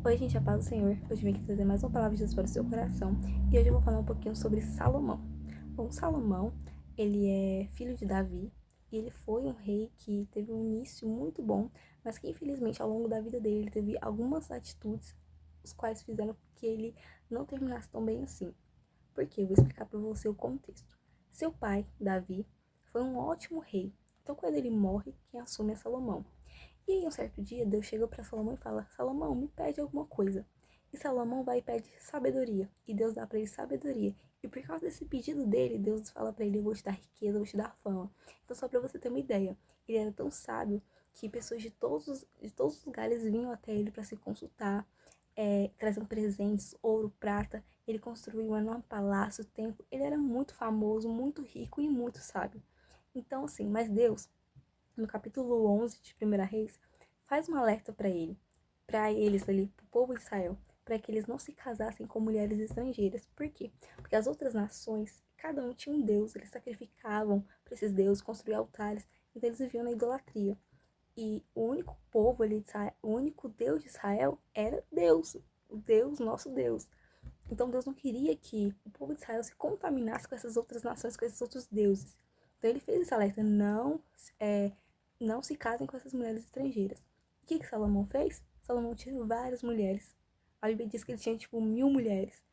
Oi, gente, a paz do Senhor. Hoje vim aqui trazer mais uma palavra de Deus para o seu coração. E hoje eu vou falar um pouquinho sobre Salomão. Bom, Salomão, ele é filho de Davi. E ele foi um rei que teve um início muito bom, mas que infelizmente ao longo da vida dele ele teve algumas atitudes os quais fizeram com que ele não terminasse tão bem assim. Por quê? Eu vou explicar para você o contexto. Seu pai, Davi, foi um ótimo rei. Então quando ele morre, quem assume é Salomão. E aí, um certo dia, Deus chega para Salomão e fala: Salomão, me pede alguma coisa. E Salomão vai e pede sabedoria. E Deus dá para ele sabedoria. E por causa desse pedido dele, Deus fala para ele: eu vou te dar riqueza, eu vou te dar fama. Então, só para você ter uma ideia, ele era tão sábio que pessoas de todos os lugares vinham até ele para se consultar, trazendo presentes, ouro, prata. Ele construiu um enorme palácio, templo. Ele era muito famoso, muito rico e muito sábio. Então, assim, mas Deus no capítulo 11 de Primeira Reis, faz um alerta para eles ali, para o povo de Israel, para que eles não se casassem com mulheres estrangeiras. Por quê? Porque as outras nações, cada um tinha um deus, eles sacrificavam para esses deuses, construíam altares, então eles viviam na idolatria. E o único povo ali de Israel, o único Deus de Israel era Deus, o Deus, nosso Deus. Então Deus não queria que o povo de Israel se contaminasse com essas outras nações, com esses outros deuses. Então ele fez esse alerta: não se casem com essas mulheres estrangeiras. O que Salomão fez? Salomão tinha várias mulheres. A Bíblia diz que ele tinha tipo 1000 mulheres.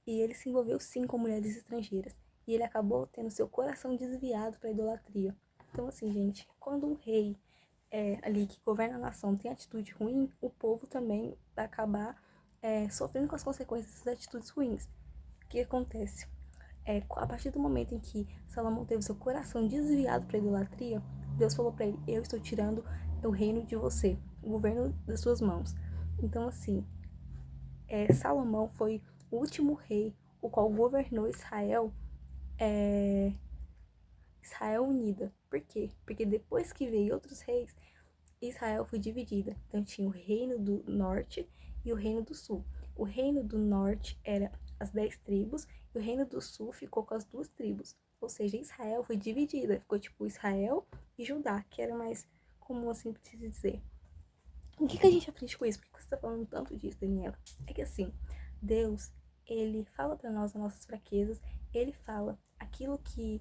E ele se envolveu sim com mulheres estrangeiras. E ele acabou tendo seu coração desviado para a idolatria. Então, assim, gente, quando um rei ali que governa a nação tem atitude ruim, o povo também vai acabar sofrendo com as consequências dessas atitudes ruins. O que acontece? A partir do momento em que Salomão teve seu coração desviado para a idolatria, Deus falou para ele: eu estou tirando o reino de você, o governo das suas mãos. Então, assim, Salomão foi o último rei o qual governou Israel unida. Por quê? Porque depois que veio outros reis, Israel foi dividida. Então tinha o reino do norte e o reino do sul. O reino do norte era as 10 tribos e o reino do sul ficou com as 2 tribos. Ou seja, Israel foi dividida. Ficou tipo Israel e Judá, que era mais comum assim pra se dizer. O que a gente aprende com isso? Por que você tá falando tanto disso, Daniela? É que assim, Deus, ele fala para nós as nossas fraquezas, ele fala o que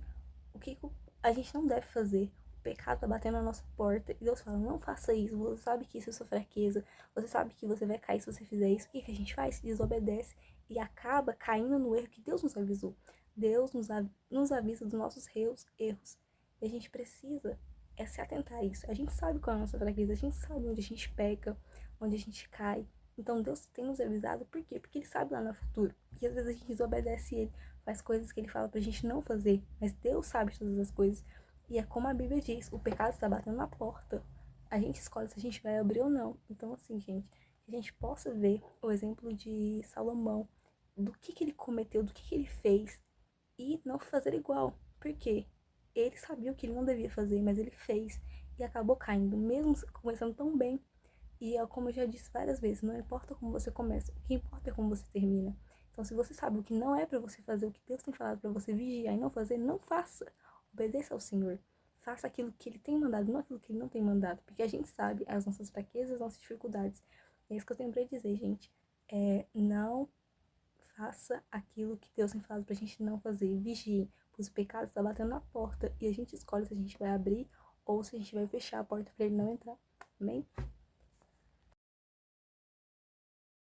a gente não deve fazer. O pecado tá batendo na nossa porta e Deus fala: não faça isso, você sabe que isso é sua fraqueza, você sabe que você vai cair se você fizer isso. O que a gente faz? Desobedece e acaba caindo no erro que Deus nos avisou. Deus nos avisa dos nossos erros. E a gente precisa se atentar a isso. A gente sabe qual é a nossa fraqueza, a gente sabe onde a gente peca, onde a gente cai. Então Deus tem nos avisado, por quê? Porque Ele sabe lá no futuro. E às vezes a gente desobedece Ele, faz coisas que Ele fala pra gente não fazer, mas Deus sabe de todas as coisas. E é como a Bíblia diz: o pecado está batendo na porta. A gente escolhe se a gente vai abrir ou não. Então, assim, gente, que a gente possa ver o exemplo de Salomão, do que ele cometeu, do que ele fez, e não fazer igual. Por quê? Ele sabia o que ele não devia fazer, mas ele fez e acabou caindo, mesmo começando tão bem. E é como eu já disse várias vezes, não importa como você começa, o que importa é como você termina. Então, se você sabe o que não é para você fazer, o que Deus tem falado para você vigiar e não fazer, não faça. Obedeça ao Senhor. Faça aquilo que Ele tem mandado, não aquilo que Ele não tem mandado. Porque a gente sabe as nossas fraquezas, as nossas dificuldades. É isso que eu tenho para dizer, gente. Não faça aquilo que Deus tem falado pra gente não fazer. Vigie, pois o pecado está batendo na porta e a gente escolhe se a gente vai abrir ou se a gente vai fechar a porta para ele não entrar. Amém?